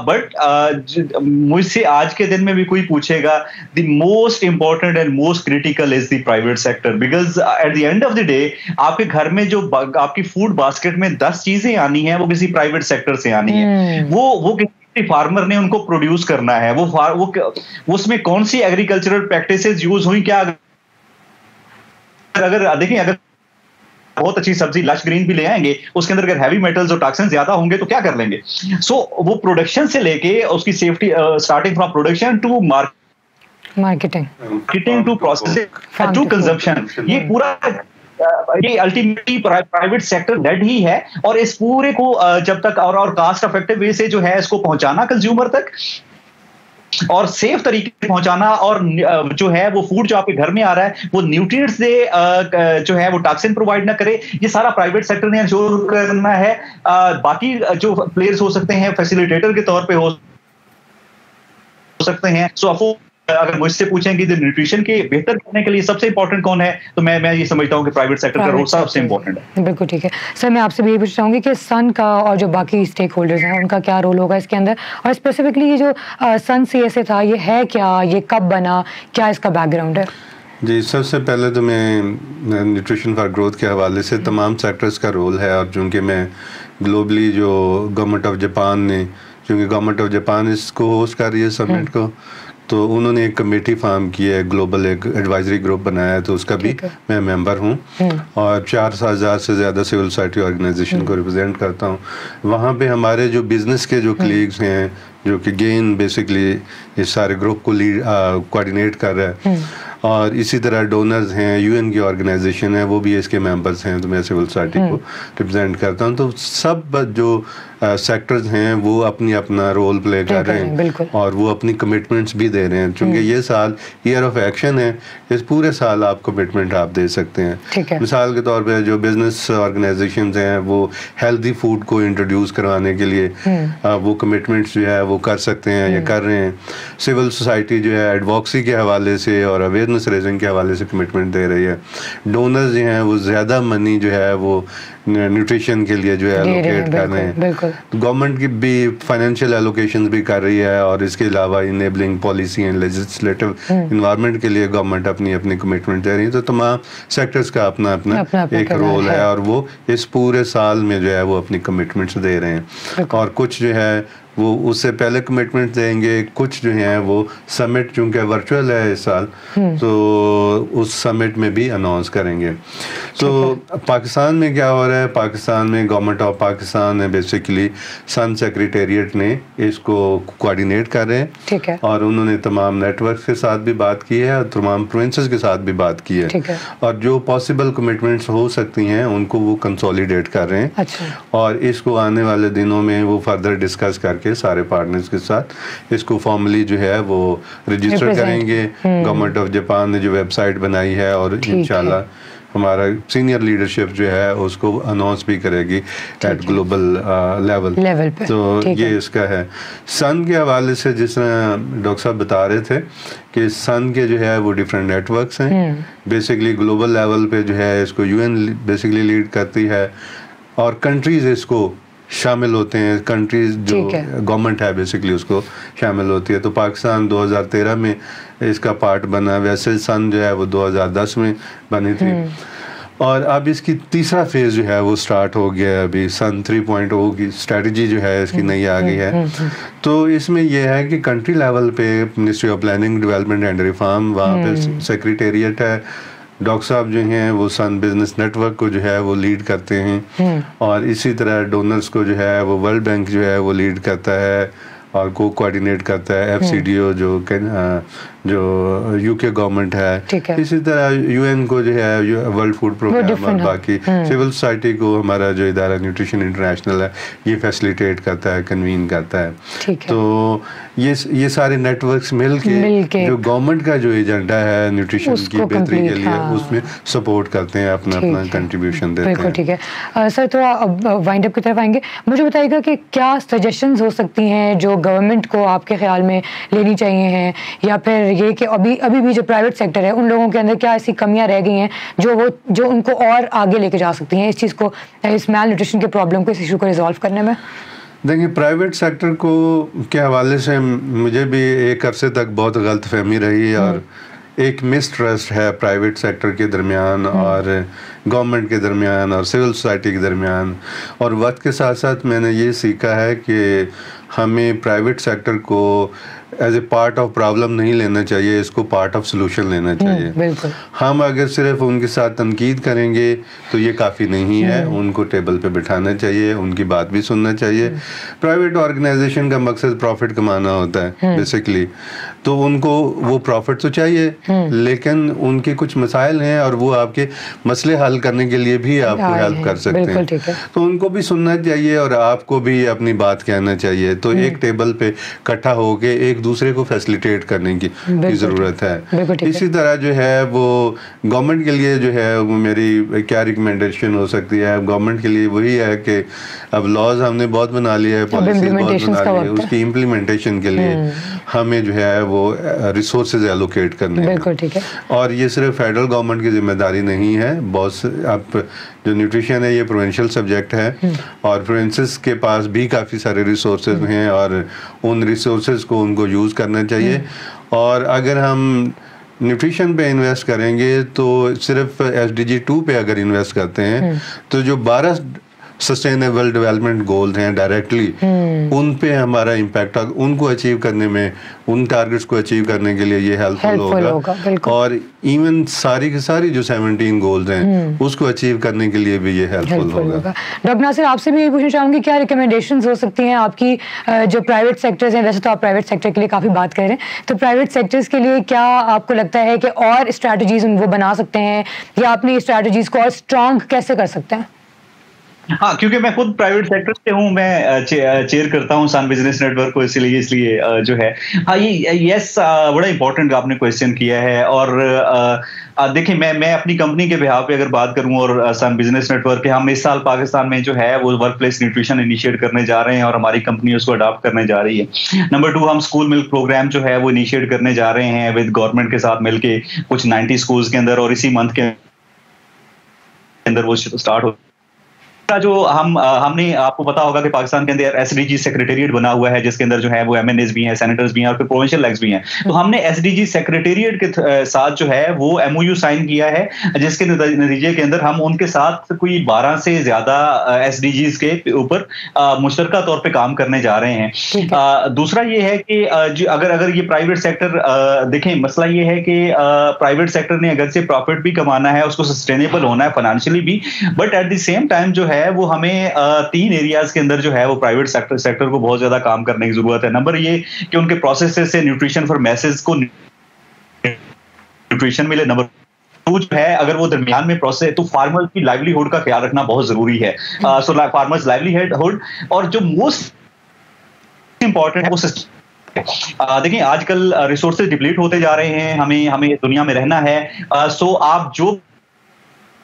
बट मुझसे आज के दिन में भी कोई पूछेगा, the most important and most critical is the private sector, because at the end of the day आपके घर में जो आपकी फूड बास्केट में 10 चीजें आनी है वो किसी प्राइवेट सेक्टर से आनी है। वो फार्मर ने उनको प्रोड्यूस करना है, वो उसमें कौन सी एग्रीकल्चरल प्रैक्टिसेस यूज हुई, क्या अगर देखिए अगर बहुत अच्छी सब्जी लश ग्रीन भी ले आएंगे, उसके अंदर अगर हैवी मेटल्स और टॉक्सिन ज्यादा होंगे तो क्या कर लेंगे। वो प्रोडक्शन से लेके उसकी safety, starting from production to marketing to processing to consumption, ये पूरा ये अल्टीमेटली प्राइवेट सेक्टर लेड ही है। और इस पूरे को जब तक और कास्ट इफेक्टिव वे से जो है इसको पहुंचाना कंज्यूमर तक और सेफ तरीके से पहुंचाना, और जो है वो फूड जो आपके घर में आ रहा है वो न्यूट्रिएंट्स दे, जो है वो टॉक्सिन प्रोवाइड ना करे, ये सारा प्राइवेट सेक्टर ने इंश्योर करना है। बाकी जो प्लेयर्स हो सकते हैं फैसिलिटेटर के तौर पे हो सकते हैं। सो आपको अगर मुझसे पूछें कि न्यूट्रिशन के बेहतर करने के लिए सबसे इंपॉर्टेंट कौन है, तो मैं ये समझता हूँ कि प्राइवेट सेक्टर का रोल सबसे इंपॉर्टेंट है। बिल्कुल ठीक है सर, मैं आपसे भी ये पूछना चाहूंगी कि सन का और जो बाकी स्टेक होल्डर्स हैं उनका क्या रोल होगा इसके अंदर, और स्पेसिफिकली ये जो सन CSA था ये है क्या, ये कब बना, क्या इसका बैकग्राउंड है? जी, सबसे पहले तो मैं न्यूट्रिशन फॉर ग्रोथ के हवाले से तमाम सेक्टर्स का रोल है, और चूँकि मैं ग्लोबली जो गवर्नमेंट ऑफ जापान ने, क्योंकि गवर्नमेंट ऑफ जापान इसको होस्ट कर रही है समिट को, तो उन्होंने एक कमेटी फॉर्म की है, ग्लोबल एक एडवाइजरी ग्रुप बनाया है, तो उसका भी मैं मेंबर हूँ और 4,000 से ज़्यादा सिविल सोसाइटी ऑर्गेनाइजेशन को रिप्रेजेंट करता हूँ। वहाँ पे हमारे जो बिज़नेस के जो कलीग्स हैं, जो कि गेन बेसिकली इस सारे ग्रुप को लीड कोऑर्डिनेट कर रहा है, और इसी तरह डोनर्स हैं, UN की ऑर्गेनाइजेशन है, वो भी इसके मेंबर्स हैं, तो मैं सिविल सोसाइटी को रिप्रेजेंट करता हूँ। तो सब जो सेक्टर्स हैं वो अपनी अपना रोल प्ले कर रहे हैं और वो अपनी कमिटमेंट्स भी दे रहे हैं, क्योंकि ये साल ईयर ऑफ एक्शन है, इस पूरे साल आप कमिटमेंट आप दे सकते हैं। मिसाल के तौर पे जो बिजनेस ऑर्गेनाइजेशंस हैं वो हेल्दी फूड को इंट्रोड्यूस करवाने के लिए वो कमिटमेंट्स जो है वो कर सकते हैं या कर रहे हैं। सिविल सोसाइटी जो है एडवॉक्सी के हवाले से और अवेयरनेस रेजिंग के हवाले से कमिटमेंट दे रही है। डोनर्स जो हैं वो ज़्यादा मनी जो है वो न्यूट्रिशन के लिए जो है एलोकेट कर रहे हैं। गवर्नमेंट की भी फाइनेंशियल एलोकेशंस भी कर रही है, और इसके अलावा enabling policy and legislative environment के लिए गवर्नमेंट अपनी अपनी कमिटमेंट दे रही है। तो तमाम सेक्टर्स का अपना अपना एक रोल है, और वो इस पूरे साल में जो है वो अपनी कमिटमेंट्स दे रहे हैं। और कुछ जो है वो उससे पहले कमिटमेंट देंगे, कुछ जो हैं वो समिट चूँकि वर्चुअल है इस साल, तो उस समिट में भी अनाउंस करेंगे। तो पाकिस्तान में क्या हो रहा है, पाकिस्तान में गवर्नमेंट ऑफ पाकिस्तान है बेसिकली सन सेक्रेटेरिएट ने इसको कोऑर्डिनेट कर रहे हैं, ठीक है, और उन्होंने तमाम नेटवर्क के साथ भी बात की है और तमाम प्रोविंसेस के साथ भी बात की है, ठीक है, और जो पॉसिबल कमिटमेंट्स हो सकती हैं उनको वो कंसोलिडेट कर रहे हैं। अच्छा। और इसको आने वाले दिनों में वो फर्दर डिस्कस करके सारे पार्टनर्स के साथ इसको फॉर्मली जो है वो रजिस्टर करेंगे। गवर्नमेंट ऑफ जापान ने जो वेबसाइट बनाई है, और इंशाल्लाह हमारा सीनियर लीडरशिप जो है उसको अनाउंस भी करेगी एट ग्लोबल लेवल पे। तो ये इसका है। सन के हवाले से जिस तरह डॉक्टर साहब बता रहे थे कि सन के जो है वो डिफरेंट नेटवर्क्स हैं, बेसिकली ग्लोबल लेवल पे जो है इसको UN बेसिकली लीड करती है, और कंट्रीज़ इसको शामिल होते हैं, कंट्रीज जो गवर्नमेंट है बेसिकली उसको शामिल होती है। तो पाकिस्तान 2013 में इसका पार्ट बना, वैसे सन जो है वो 2010 में बनी थी, और अब इसकी तीसरा फेज जो है वो स्टार्ट हो गया है। अभी सन 3.0 की स्ट्रेटजी जो है इसकी नई आ गई है। तो इसमें यह है कि कंट्री लेवल पे ministry of planning, development and reform, वहाँ पे सेक्रेटेरिएट है, डॉक्टर साहब जो हैं वो सन बिजनेस नेटवर्क को जो है वो लीड करते हैं, और इसी तरह डोनर्स को जो है वो वर्ल्ड बैंक जो है वो लीड करता है और को कोऑर्डिनेट करता है। FCDO जो जो यूके गवर्नमेंट है, इसी तरह यूएन को जो है वर्ल्ड फूड प्रोग्राम और बाकी सिविल सोसाइटी को हमारा जो इदारा न्यूट्रिशन इंटरनेशनल है ये फैसिलिटेट करता है, कन्वीन करता है। तो ये सारे नेटवर्क्स मिलके जो गवर्नमेंट का जो एजेंडा है न्यूट्रिशन की बेहतरी के लिए उसमें सपोर्ट करते हैं, अपना कंट्रीब्यूशन देते हैं। बिल्कुल ठीक है सर, तो अब वाइंड अप की तरफ आएंगे। मुझे बताइएगा कि क्या सजेशंस हो सकती हैं जो गवर्नमेंट को आपके ख्याल में लेनी चाहिए हैं, या फिर ये कि अभी भी जो प्राइवेट सेक्टर है उन लोगों के अंदर क्या ऐसी कमियां रह गई हैं जो उनको और आगे लेके जा सकती हैं इस चीज़ को, इस मैल न्यूट्रिशन के प्रॉब्लम को, इस इशू को रिजॉल्व करने में? देखिए, प्राइवेट सेक्टर को के हवाले से मुझे भी एक अरसे तक बहुत गलतफहमी रही और एक मिसट्रस्ट है प्राइवेट सेक्टर के दरमियान और गवर्नमेंट के दरमियान और सिविल सोसाइटी के दरमियान। और वक्त के साथ साथ मैंने ये सीखा है कि हमें प्राइवेट सेक्टर को as a part of problem नहीं लेना चाहिए, इसको पार्ट ऑफ सोल्यूशन लेना चाहिए। बिल्कुल। हम अगर सिर्फ उनके साथ तनकीद करेंगे तो ये काफ़ी नहीं है, उनको टेबल पे बिठाना चाहिए, उनकी बात भी सुनना चाहिए। प्राइवेट ऑर्गेनाइजेशन का मकसद प्रॉफिट कमाना होता है बेसिकली, तो उनको वो प्रॉफिट तो चाहिए, लेकिन उनके कुछ मसाइल हैं और वो आपके मसले हल करने के लिए भी आपको हेल्प कर सकते हैं, तो उनको भी सुनना चाहिए और आपको भी अपनी बात कहना चाहिए। तो एक टेबल पे इकट्ठा होके एक दूसरे को फैसिलिटेट करने की ज़रूरत है। इसी तरह जो है वो गवर्नमेंट के लिए जो है वो मेरी क्या रिकमेंडेशन हो सकती है, गवर्नमेंट के लिए वही है कि अब लॉज हमने बहुत बना लिया है, पॉलिसी बहुत बना ली है, उसकी इम्प्लीमेंटेशन के लिए हमें जो है वो रिसोर्सेज एलोकेट करने हैं। बिल्कुल ठीक है। और ये सिर्फ फेडरल गवर्नमेंट की जिम्मेदारी नहीं है, बहुत से अब जो न्यूट्रिशन है ये प्रोविंशियल सब्जेक्ट है और प्रोविंसेस के पास भी काफ़ी सारे रिसोर्सेज हैं और उन रिसोर्सेज को उनको यूज़ करना चाहिए। और अगर हम न्यूट्रिशन पे इन्वेस्ट करेंगे तो सिर्फ SDG 2 पे अगर इन्वेस्ट करते हैं तो जो 12 सस्टेनेबल डेवलपमेंट गोल्स हैं डायरेक्टली उन पे हमारा इम्पैक्ट, उनको अचीव करने में, उन टारगेट्स को अचीव करने के लिए ये हेल्पफुल होगा। और इवन सारी की सारी जो 17 गोल्स हैं उसको अचीव करने के लिए भी ये हेल्पफुल होगा। डॉक्टर नासिर, आपसे भी ये पूछना चाहूँगी, क्या रिकमेंडेशंस हो सकती हैं आपकी जो प्राइवेट सेक्टर्स हैं? वैसे तो आप प्राइवेट सेक्टर के लिए काफ़ी बात कर रहे हैं, तो प्राइवेट सेक्टर्स के लिए क्या आपको लगता है कि और स्ट्रैटेजीज वो बना सकते हैं या अपनी स्ट्रैटेजीज को और स्ट्रॉन्ग कैसे कर सकते हैं? हाँ, क्योंकि मैं खुद प्राइवेट सेक्टर से हूँ, मैं चेयर करता हूँ सन बिजनेस नेटवर्क को, इसलिए जो है हाँ ये यस बड़ा इंपॉर्टेंट आपने क्वेश्चन किया है। और देखिए, मैं अपनी कंपनी के बिहाफ पे अगर बात करूँ और सन बिजनेस नेटवर्क के, हम इस साल पाकिस्तान में जो है वो वर्क प्लेस न्यूट्रिशन इनिशिएट करने जा रहे हैं और हमारी कंपनी उसको अडॉप्ट करने जा रही है। नंबर 2, हम स्कूल मिल्क प्रोग्राम जो है वो इनिशिएट करने जा रहे हैं विद गवर्नमेंट के साथ मिलके कुछ 90 स्कूल्स के अंदर, और इसी मंथ के अंदर वो स्टार्ट हो। जो हमने, आपको पता होगा कि पाकिस्तान के अंदर SDG सेक्रेटेरिएट बना हुआ है जिसके अंदर जो है वो MNAs भी हैं, सेनेटर्स भी हैं और फिर प्रोविंशियल लेग्स भी हैं। तो हमने SDG सेक्रेटेरिएट के साथ जो है वो MOU साइन किया है, जिसके नतीजे के अंदर हम उनके साथ कोई 12 से ज्यादा SDGs के ऊपर मुश्तरका तौर पे काम करने जा रहे हैं। दूसरा ये है कि अगर ये प्राइवेट सेक्टर देखें, मसला ये है कि प्राइवेट सेक्टर ने अगर से प्रॉफिट भी कमाना है, उसको सस्टेनेबल होना है फाइनेंशियली भी, but at the same time जो है वो हमें 3 एरियाज के अंदर जो है वो प्राइवेट सेक्टर को बहुत ज्यादा काम करने की जरूरत है। नंबर ये कि उनके प्रोसेसेस से न्यूट्रिशन फॉर मैसेज को न्यूट्रिशन मिले। नंबर 2 जो है, अगर वो दरमियान में प्रोसेस, तो फार्मर्स की लाइवलीहुड का ख्याल रखना बहुत जरूरी है। सो फार्मर्स लाइवलीहुड, और जो मोस्ट इंपॉर्टेंट है वो सिस्टम। देखिए, आजकल रिसोर्सेज डिप्लीट होते जा रहे हैं, हमें दुनिया में रहना है। सो आप जो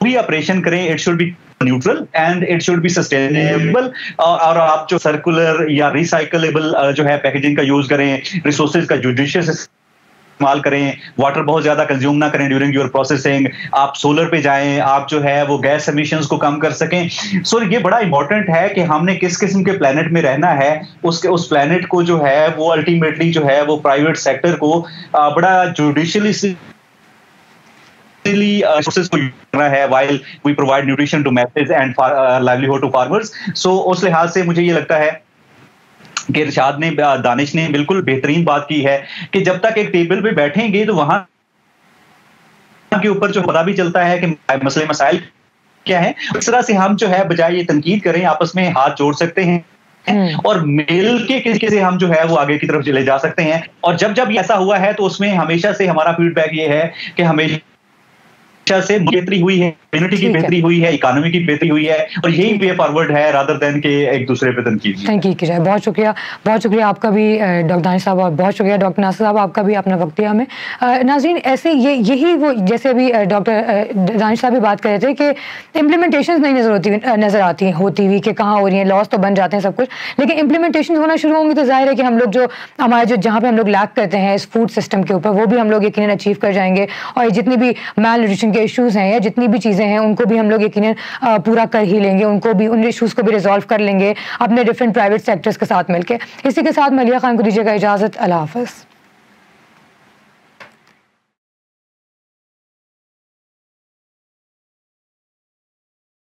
भी ऑपरेशन करें, it should be neutral and it should be sustainable. और आप जो सर्कुलर या रिसाइकलेबल जो है पैकेजिंग का यूज करें, रिसोर्सेज का जुडिशियस इस्तेमाल करें, वाटर बहुत ज्यादा कंज्यूम ना करें ड्यूरिंग योर प्रोसेसिंग, आप सोलर पे जाएं, आप जो है वो गैस एमिशंस को कम कर सकें। सो ये बड़ा इंपॉर्टेंट है कि हमने किस किस्म के प्लेनेट में रहना है, उस प्लेनेट को जो है वो अल्टीमेटली जो है वो प्राइवेट सेक्टर को बड़ा जुडिशियली resources को करना है while we provide nutrition to masses and livelihood to farmers. So उस लिहाज से मुझे ये लगता है कि इरशाद ने, दानिश ने बिल्कुल बेहतरीन बात की है कि जब तक एक टेबल पे बैठेंगे तो वहां के ऊपर जो पता भी चलता है कि मसले मसाइल क्या है, इस तरह से हम जो है बजाय ये तनकीद करें आपस में हाथ जोड़ सकते हैं हैं और मिल के किसी हम जो है वो आगे की तरफ ले जा सकते हैं। और जब जब ऐसा हुआ है तो उसमें हमेशा से हमारा फीडबैक ये है कि हमेशा से बेहतरी हुई है, कम्युनिटी की बेहतरी हुई है, इकोनॉमी की बेहतरी हुई है और यही वे फॉरवर्ड है रादर देन के एक दूसरे पे तनकीद। थैंक यू किराय, बहुत शुक्रिया आपका भी डॉक्टर दानिश साहब, और बहुत शुक्रिया डॉक्टर नासिर साहब आपका भी अपना वक्त दिया हमें। नाज़रीन, ऐसे यही वो जैसे अभी डॉक्टर दानिश साहब भी बात कर रहे थे कि इम्प्लीमेंटेशन नहीं नजर आती होती हुई कि कहाँ हो रही हैं, लॉस तो बन जाते हैं सब कुछ, लेकिन इम्प्लीमेंटेशन होना शुरू होंगी तो जाहिर है कि हम लोग जो हमारे जहाँ पे हम लोग लैक करते हैं इस फूड सिस्टम के ऊपर, वो भी हम लोग यकीनन अचीव कर जाएंगे और जितनी भी मैल न्यूट्रिशन के इश्यूज हैं या जितनी भी चीज़ें हैं उनको भी हम लोग यकीनन पूरा कर ही लेंगे, उनको भी उन इश्यूज को भी रिजॉल्व कर लेंगे अपने डिफरेंट प्राइवेट सेक्टर्स के साथ मिलकर। इसी के साथ मलिया खान को दीजिएगा इजाज़त। अल्लाह हाफ़िज़।